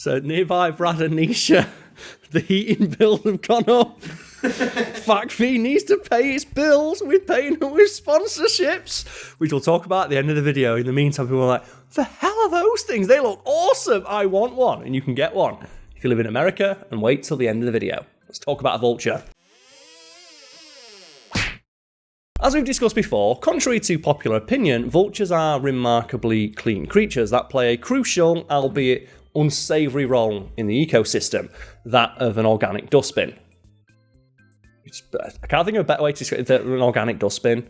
So nearby Brad and Nisha, the heating bills have gone up. Fiend needs to pay its bills. We're paying them with sponsorships, which we'll talk about at the end of the video. In the meantime, people are like, the hell are those things? They look awesome. I want one. And you can get one if you live in America and wait till the end of the video. Let's talk about a vulture. As we've discussed before, contrary to popular opinion, vultures are remarkably clean creatures that play a crucial, albeit unsavoury role in the ecosystem, that of an organic dustbin. I can't think of a better way to describe it than an organic dustbin.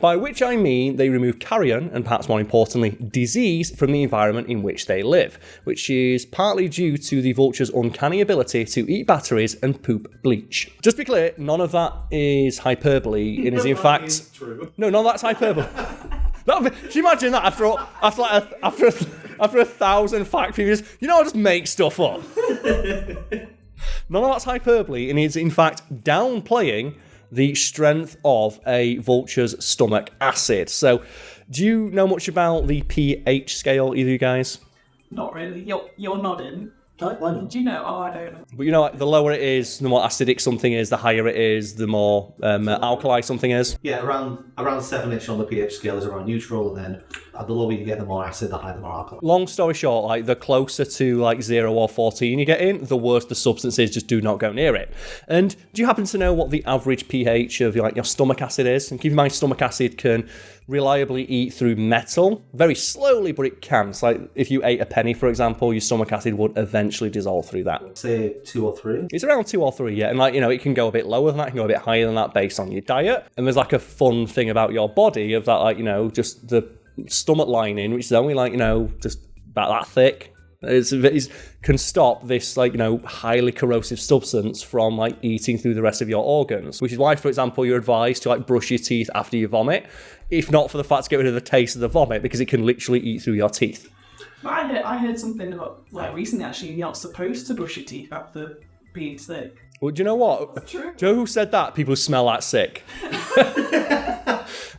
By which I mean they remove carrion, and perhaps more importantly, disease from the environment in which they live, which is partly due to the vulture's uncanny ability to eat batteries and poop bleach. Just to be clear, none of that is hyperbole. It is in fact... True. No, none of that's hyperbole. Can you imagine that after 1,000 fact figures? You know, I just make stuff up. None of that's hyperbole, and it's in fact downplaying the strength of a vulture's stomach acid. So, do you know much about the pH scale, either of you guys? Not really. You're nodding. Why not? Do you know? Oh, I don't know. But you know, like, the lower it is, the more acidic something is, the higher it is, the more alkali something is. Yeah, around 7-ish on the pH scale is around neutral, and then the lower you get, the more acid, the higher the more alkali. Long story short, like, the closer to like 0 or 14 you get in, the worse the substance is. Just do not go near it. And do you happen to know what the average pH of your stomach acid is? And keep in mind, stomach acid can reliably eat through metal very slowly, but it can. So, like, if you ate a penny, for example, your stomach acid would eventually dissolve through that. Say 2 or 3. It's around 2 or 3, yeah. And it can go a bit lower than that, it can go a bit higher than that based on your diet. And there's like a fun thing about your body of that, just the stomach lining, which is only just about that thick. It can stop this highly corrosive substance from eating through the rest of your organs, which is why, for example, you're advised to brush your teeth after you vomit, if not for the fact to get rid of the taste of the vomit, because it can literally eat through your teeth. I heard something about recently actually. You're not supposed to brush your teeth after being sick. Well, do you know what? That's true. Do you know who said that? People who smell that sick.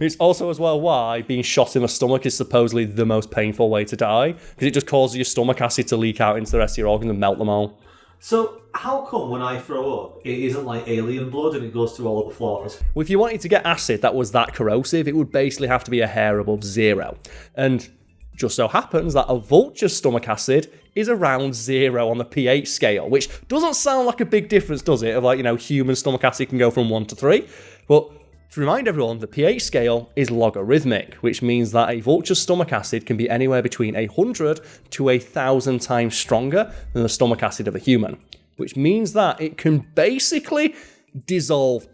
It's also as well why being shot in the stomach is supposedly the most painful way to die, because it just causes your stomach acid to leak out into the rest of your organs and melt them all. So how come when I throw up, it isn't like alien blood and it goes through all of the floors? Well, if you wanted to get acid that was that corrosive, it would basically have to be a hair above 0. And just so happens that a vulture's stomach acid is around 0 on the pH scale, which doesn't sound like a big difference, does it? Of human stomach acid can go from 1 to 3. But to remind everyone, the pH scale is logarithmic, which means that a vulture's stomach acid can be anywhere between 100 to 1,000 times stronger than the stomach acid of a human, which means that it can basically dissolve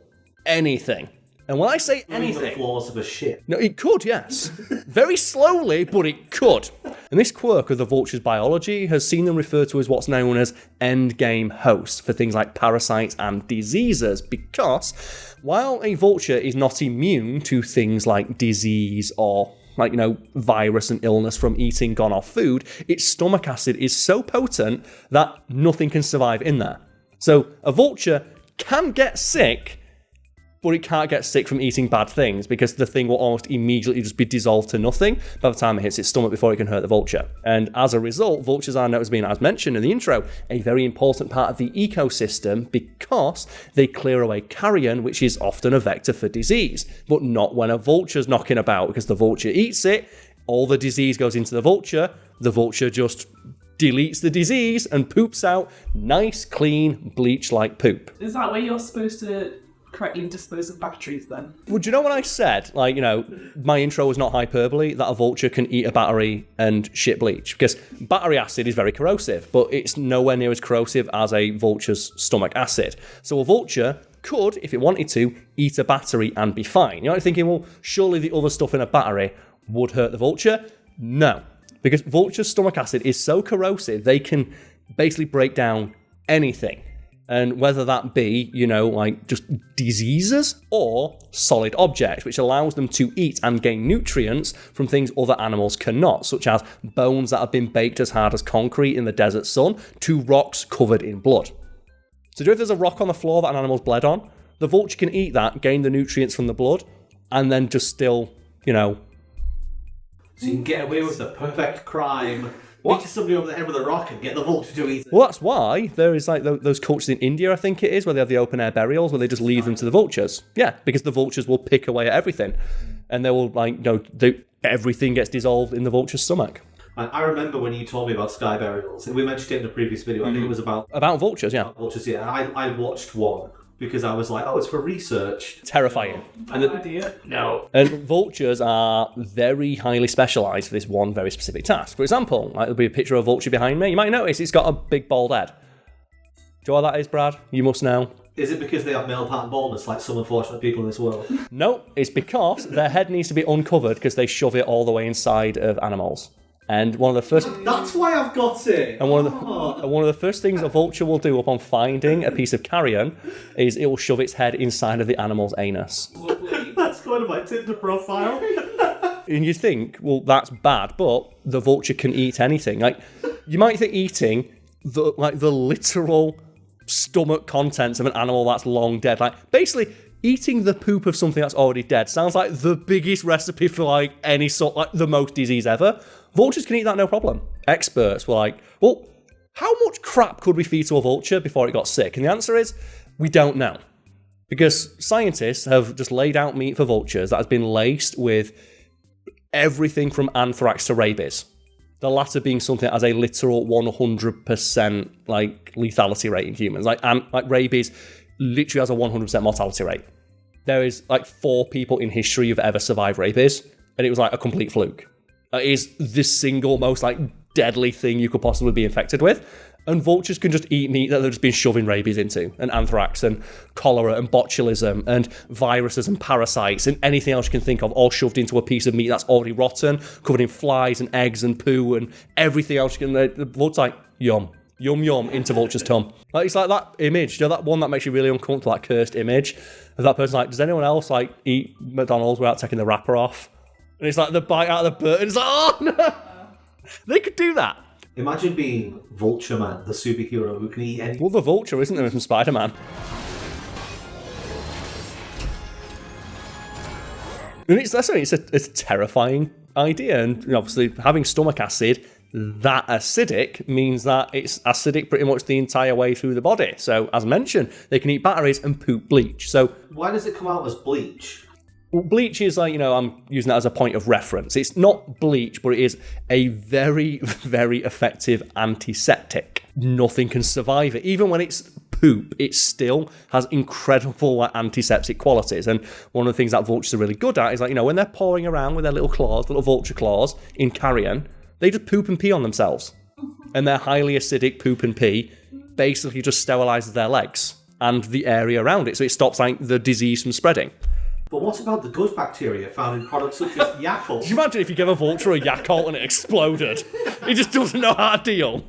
anything. And when I say anything... the floors of a ship. No, it could, yes. Very slowly, but it could. And this quirk of the vulture's biology has seen them referred to as what's known as endgame hosts for things like parasites and diseases, because while a vulture is not immune to things like disease or virus and illness from eating gone-off food, its stomach acid is so potent that nothing can survive in there. So a vulture can get sick, but it can't get sick from eating bad things, because the thing will almost immediately just be dissolved to nothing by the time it hits its stomach before it can hurt the vulture. And as a result, vultures are known as being, as mentioned in the intro, a very important part of the ecosystem, because they clear away carrion, which is often a vector for disease, but not when a vulture's knocking about, because the vulture eats it, all the disease goes into the vulture just deletes the disease and poops out nice, clean, bleach-like poop. Is that where you're supposed to correctly dispose of batteries then? Well, do you know when I said, my intro was not hyperbole, that a vulture can eat a battery and shit bleach? Because battery acid is very corrosive, but it's nowhere near as corrosive as a vulture's stomach acid. So a vulture could, if it wanted to, eat a battery and be fine. You're thinking, well, surely the other stuff in a battery would hurt the vulture? No. Because vulture's stomach acid is so corrosive, they can basically break down anything. And whether that be, just diseases or solid objects, which allows them to eat and gain nutrients from things other animals cannot, such as bones that have been baked as hard as concrete in the desert sun to rocks covered in blood. So if there's a rock on the floor that an animal's bled on, the vulture can eat that, gain the nutrients from the blood, and then just still, So you can get away with the perfect crime Beat somebody over the head with a rock and get the vulture to eat it. Well, that's why there is like those cultures in India, I think it is, where they have the open air burials, where they just leave them to the vultures. Yeah, because the vultures will pick away at everything, and they will everything gets dissolved in the vulture's stomach. I remember when you told me about sky burials, and we mentioned it in a previous video. I think it was about vultures. Yeah, vultures. Yeah, I watched one because I was like, oh, it's for research. Terrifying. Bad idea. No. And vultures are very highly specialised for this one very specific task. For example, like there'll be a picture of a vulture behind me. You might notice it's got a big bald head. Do you know what that is, Brad? You must know. Is it because they have male pattern baldness, like some unfortunate people in this world? No, it's because their head needs to be uncovered because they shove it all the way inside of animals. And one of the first... That's why I've got it! And one of the first things a vulture will do upon finding a piece of carrion is it will shove its head inside of the animal's anus. That's going to my Tinder profile. And you think, well, that's bad, but the vulture can eat anything. Like, you might think eating the literal stomach contents of an animal that's long dead. Like, basically, eating the poop of something that's already dead sounds like the biggest recipe for, like, any sort, like, the most disease ever. Vultures can eat that no problem. Experts were like, well, how much crap could we feed to a vulture before it got sick? And the answer is, we don't know. Because scientists have just laid out meat for vultures that has been laced with everything from anthrax to rabies. The latter being something that has a literal 100% like lethality rate in humans. Like rabies literally has a 100% mortality rate. There is like 4 people in history who've ever survived rabies, and it was like a complete fluke. It is the single most like deadly thing you could possibly be infected with. And vultures can just eat meat that they've just been shoving rabies into, and anthrax, and cholera, and botulism, and viruses, and parasites, and anything else you can think of, all shoved into a piece of meat that's already rotten, covered in flies, and eggs, and poo, and everything else you can... The blood's like, yum, yum, yum, into vulture's tongue. Like, it's like that image, you know, that one that makes you really uncomfortable, that cursed image, of that person like, does anyone else, like, eat McDonald's without taking the wrapper off? And it's like the bite out of the bird, and it's like, oh, no! They could do that. Imagine being Vulture Man, the superhero who can eat anything. Well, the Vulture, isn't there, from Spider-Man? And it's a terrifying idea. And obviously, having stomach acid that acidic means that it's acidic pretty much the entire way through the body. So, as mentioned, they can eat batteries and poop bleach. So, why does it come out as bleach? Well, bleach is like, I'm using that as a point of reference. It's not bleach, but it is a very, very effective antiseptic. Nothing can survive it. Even when it's poop, it still has incredible antiseptic qualities. And one of the things that vultures are really good at is like, when they're pawing around with their little claws, little vulture claws in carrion, they just poop and pee on themselves. And their highly acidic poop and pee basically just sterilizes their legs and the area around it. So it stops like the disease from spreading. But what about the good bacteria found in products such as Yakult? Can you imagine if you gave a vulture a Yakult and it exploded? He just doesn't know how to deal.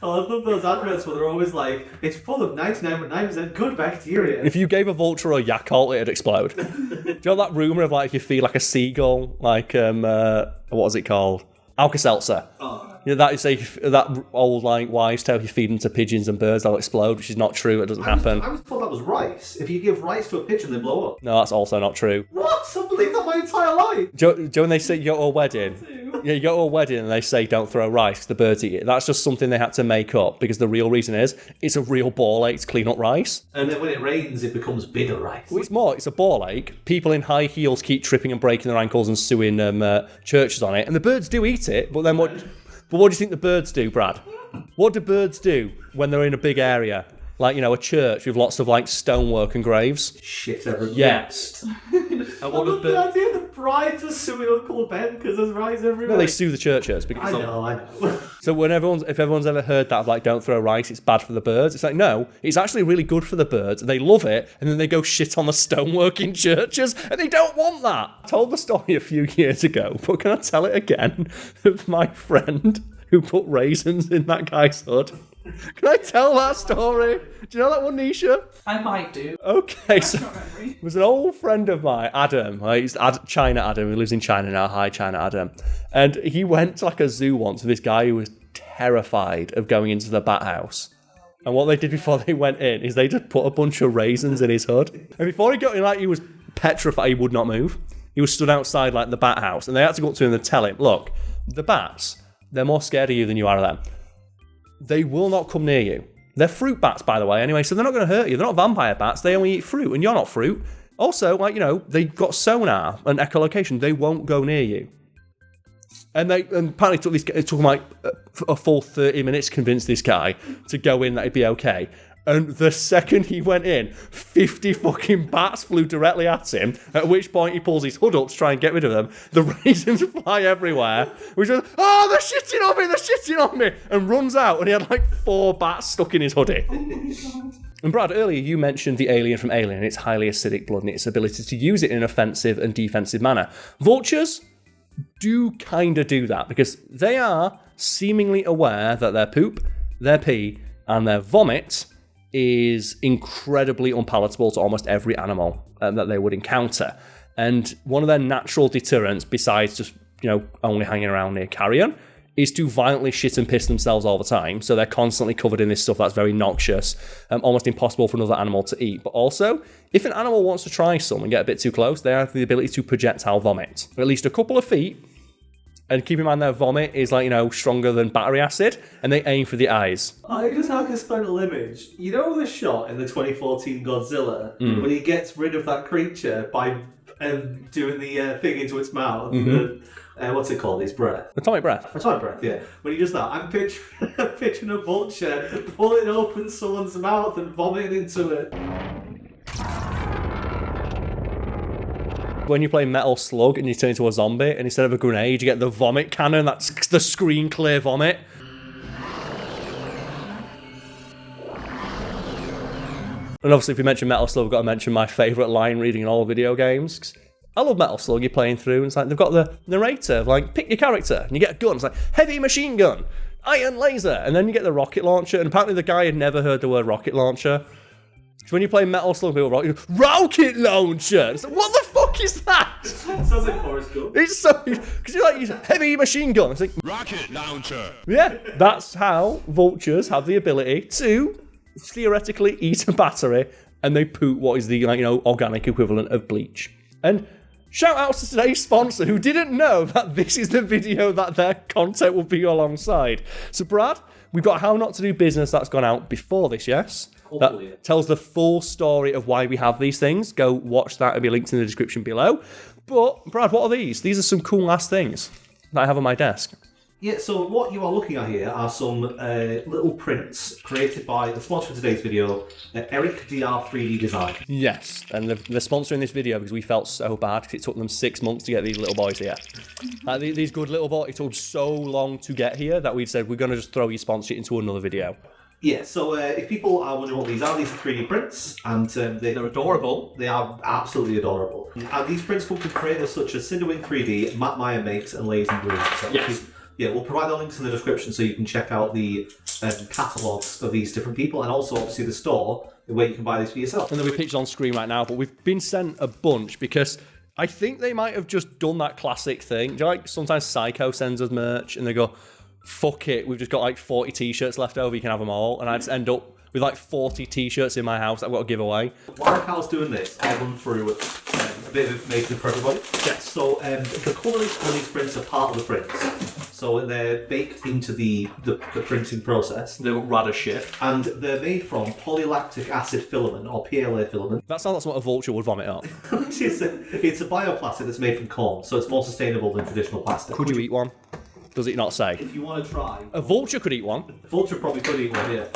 Oh, I love those adverts where they're always like, it's full of 99.9% good bacteria. If you gave a vulture a Yakult, it'd explode. Do you know that rumour of like if you feed like a seagull, like, what is it called? Alka-Seltzer. Oh. That is that old like wives' tale. If you feed them to pigeons and birds, they'll explode, which is not true. It doesn't happen. I always thought that was rice. If you give rice to a pigeon, they blow up. No, that's also not true. What? I've believed that my entire life. Do you know when they say you go to a wedding? Yeah, you go to a wedding and they say don't throw rice because the birds eat it. That's just something they had to make up because the real reason is it's a real ball ache to clean up rice. And then when it rains, it becomes bigger rice. Well, it's a ball ache. People in high heels keep tripping and breaking their ankles and suing churches on it. And the birds do eat it, but then what... But what do you think the birds do, Brad? What do birds do when they're in a big area? Like, a church with lots of, like, stonework and graves? Shit everywhere. Yes. And what the idea the brides are suing Uncle Ben because there's rice everywhere. No, they sue the churches. Because I know. So if everyone's ever heard that of, like, don't throw rice, it's bad for the birds, it's like, no, it's actually really good for the birds, and they love it, and then they go shit on the stonework in churches, and they don't want that. I told the story a few years ago, but can I tell it again of my friend who put raisins in that guy's hood? Can I tell that story? Do you know that one, Nisha? I might do. Okay, so it was an old friend of mine, Adam. He's China Adam. He lives in China now. Hi, China Adam. And he went to like a zoo once with this guy who was terrified of going into the bat house. And what they did before they went in is they just put a bunch of raisins in his hood. And before he got in, like, he was petrified. He would not move. He was stood outside like the bat house, and they had to go up to him and tell him, "Look, the bats, they're more scared of you than you are of them. They will not come near you. They're fruit bats, by the way, anyway, so they're not going to hurt you. They're not vampire bats. They only eat fruit, and you're not fruit. Also, they've got sonar and echolocation. They won't go near you. And apparently it took them like a full 30 minutes to convince this guy to go in that it'd be okay. And the second he went in, 50 fucking bats flew directly at him, at which point he pulls his hood up to try and get rid of them. The raisins fly everywhere. Which was, oh, they're shitting on me, and runs out, and he had like 4 bats stuck in his hoodie. And Brad, earlier you mentioned the alien from Alien and its highly acidic blood and its ability to use it in an offensive and defensive manner. Vultures do kind of do that, because they are seemingly aware that their poop, their pee, and their vomit is incredibly unpalatable to almost every animal that they would encounter. And one of their natural deterrents, besides just, only hanging around near carrion, is to violently shit and piss themselves all the time. So they're constantly covered in this stuff that's very noxious, almost impossible for another animal to eat. But also, if an animal wants to try some and get a bit too close, they have the ability to projectile vomit. At least a couple of feet. And keep in mind their vomit is stronger than battery acid, and they aim for the eyes. I just have this mental image. You know the shot in the 2014 Godzilla when he gets rid of that creature by doing the thing into its mouth? What's it called? His breath. Atomic breath. Atomic breath, yeah. When he does that, I'm picturing a vulture pulling open someone's mouth and vomiting into it. When you play Metal Slug and you turn into a zombie, and instead of a grenade, you get the vomit cannon, that's the screen clear vomit. And obviously, if we mention Metal Slug, we've got to mention my favourite line reading in all video games. 'Cause I love Metal Slug, you're playing through, and it's like they've got the narrator, pick your character, and you get a gun, it's like, heavy machine gun, iron laser, and then you get the rocket launcher, and apparently the guy had never heard the word rocket launcher. So when you play Metal Slug, people are like, rocket launcher! It's like, what the fuck is that? Sounds like Forrest Gump. It's so... Because you're like, heavy machine gun. It's like... Rocket launcher! Yeah, that's how vultures have the ability to theoretically eat a battery, and they poop what is the, organic equivalent of bleach. And shout out to today's sponsor, who didn't know that this is the video that their content will be alongside. So Brad, we've got How Not to Do Business that's gone out before this, yes? That tells the full story of why we have these things. Go watch that. It'll be linked in the description below. But, Brad, what are these? These are some cool-ass things that I have on my desk. Yeah, so what you are looking at here are some little prints created by the sponsor for today's video, ErickDR 3D Design. Yes, and they're sponsoring this video because we felt so bad because it took them 6 months to get these little boys here. These good little boys, it took so long to get here that we said we're going to just throw your sponsorship into another video. Yeah, so if people are wondering what these are 3D prints, and they're adorable. They are absolutely adorable. And these prints come from creators such as Cinderwing 3D, Matt Meyer Makes, and Lazy Blue. So yes. Yeah, we'll provide the links in the description so you can check out the catalogues of these different people, and also obviously the store where you can buy these for yourself. And there'll be pictures on screen right now, but we've been sent a bunch because I think they might have just done that classic thing. Do you know, sometimes Psycho sends us merch and they go, fuck it, we've just got 40 t-shirts left over, you can have them all, and I just end up with 40 t-shirts in my house that I've got to give away. While Carl's doing this, I'll run through a bit of information for everybody. Yes. So the colours on these prints are part of the prints. So they're baked into the printing process. They're rad as shit. And they're made from polylactic acid filament, or PLA filament. That sounds like what a vulture would vomit up. It's a bioplastic that's made from corn, so it's more sustainable than traditional plastic. Could you eat one? Does it not say? If you want to try. A vulture could eat one. A vulture probably could eat one, yeah.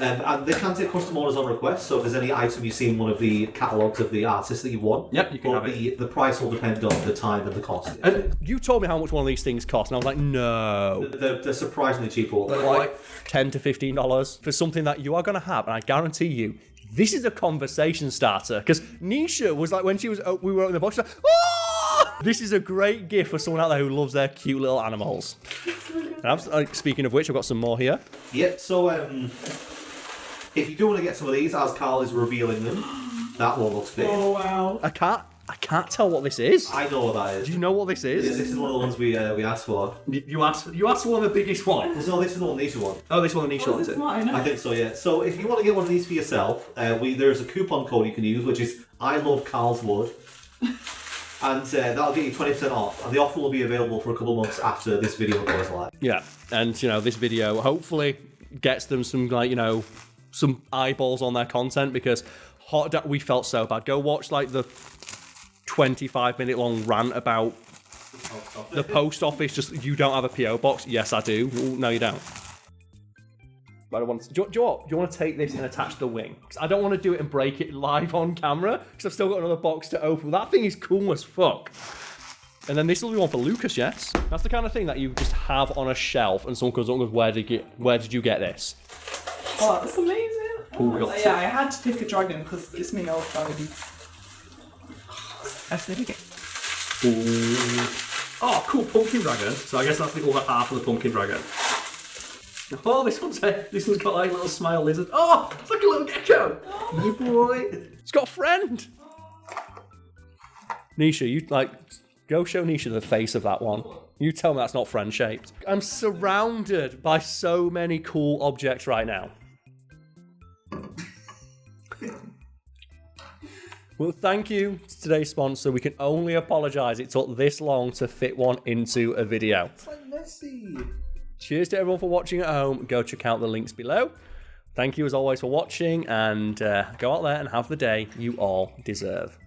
And they can take custom orders on request, so if there's any item you see in one of the catalogues of the artists that you want, yep, you can have it. The price will depend on the time and the cost. And you told me how much one of these things cost, and I was like, no. They're surprisingly cheap. Like $10 to $15 for something that you are going to have, and I guarantee you, this is a conversation starter. Because Nisha was like, when she was, we were in the box, she's like, oh! This is a great gift for someone out there who loves their cute little animals. And speaking of which, I've got some more here. Yep, so if you do want to get some of these, as Karl is revealing them, that one looks big. Oh, wow. I can't tell what this is. I know what that is. Do you know what this is? This is one of the ones we asked for. You asked for one of the biggest ones. No, this is the one Nisha one. Oh, this one Nisha one, is it? I think so, yeah. So if you want to get one of these for yourself, there's a coupon code you can use, which is I love Karl's Wood. And that'll get you 20% off. And the offer will be available for a couple of months after this video goes live. Yeah, and this video hopefully gets them some some eyeballs on their content, because we felt so bad. Go watch the 25-minute long rant about the post office. Just, you don't have a PO box? Yes, I do. Well, no, you don't. But do you want to take this and attach the wing? Because I don't want to do it and break it live on camera, because I've still got another box to open. That thing is cool as fuck. And then this will be one for Lucas, yes? That's the kind of thing that you just have on a shelf and someone comes up and goes, where did you get this? Oh, that's amazing. Cool. Yeah, I had to pick a dragon because it's me old dragon. Oh, cool, pumpkin dragon. So I guess that's the other half of the pumpkin dragon. Oh, this one's got a little smile lizard. Oh, it's like a little gecko. Oh, boy. It's got a friend. Nisha, you go show Nisha the face of that one. You tell me that's not friend shaped. I'm surrounded by so many cool objects right now. Well, thank you to today's sponsor. We can only apologise it took this long to fit one into a video. It's messy. Cheers to everyone for watching at home. Go check out the links below. Thank you as always for watching, and go out there and have the day you all deserve.